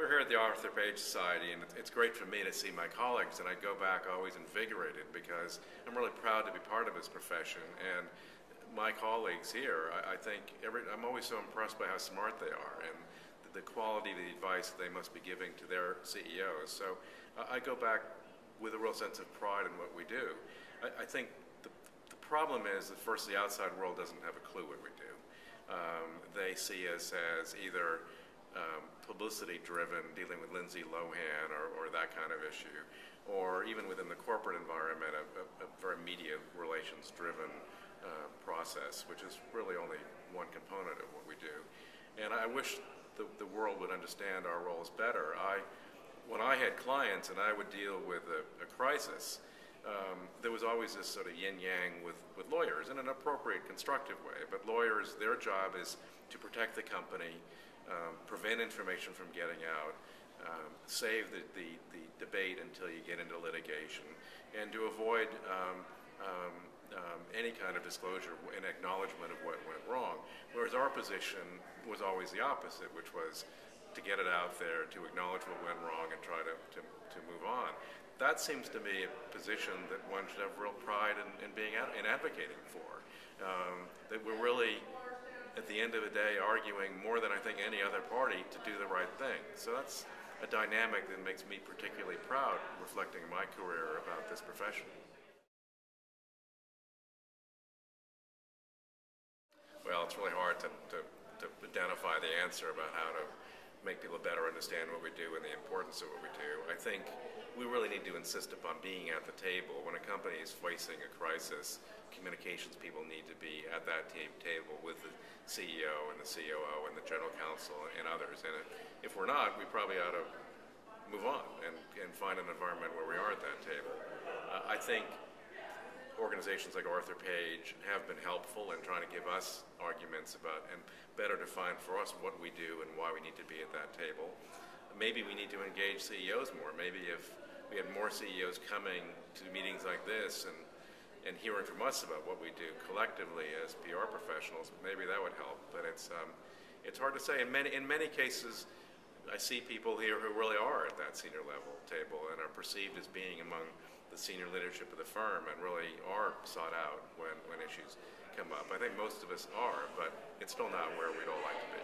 We're here at the Arthur Page Society, and it's great for me to see my colleagues, and I go back always invigorated because I'm really proud to be part of this profession. And my colleagues here, I think I'm always so impressed by how smart they are and the quality of the advice they must be giving to their CEOs. So I go back with a real sense of pride in what we do. I think the problem is that first the outside world doesn't have a clue what we do. They see us as either publicity-driven, dealing with Lindsay Lohan or that kind of issue, or even within the corporate environment, a very media relations-driven process, which is really only one component of what we do. And I wish the world would understand our roles better. When I had clients and I would deal with a crisis, there was always this sort of yin-yang with lawyers in an appropriate, constructive way. But lawyers, their job is to protect the company, prevent information from getting out, save the debate until you get into litigation, and to avoid any kind of disclosure and acknowledgement of what went wrong. Whereas our position was always the opposite, which was to get it out there, to acknowledge what went wrong and try to move on. That seems to me a position that one should have real pride in advocating for. That we're really, at the end of the day, arguing more than I think any other party to do the right thing. So that's a dynamic that makes me particularly proud, reflecting my career about this profession. Well, it's really hard to identify the answer about how to make people better understand what we do and the importance of what we do. I think we really need to insist upon being at the table. When a company is facing a crisis, communications people need to be at that table with the CEO and the COO and the general counsel and others. And if we're not, we probably ought to move on and find an environment where we are at that table. I think organizations like Arthur Page have been helpful in trying to give us arguments about and better define for us what we do and why we need to be at that table. Maybe we need to engage CEOs more. Maybe if we had more CEOs coming to meetings like this and hearing from us about what we do collectively as PR professionals, maybe that would help. But it's hard to say. In many cases, I see people here who really are at that senior level table and are perceived as being among the senior leadership of the firm and really are sought out when issues come up. I think most of us are, but it's still not where we'd all like to be.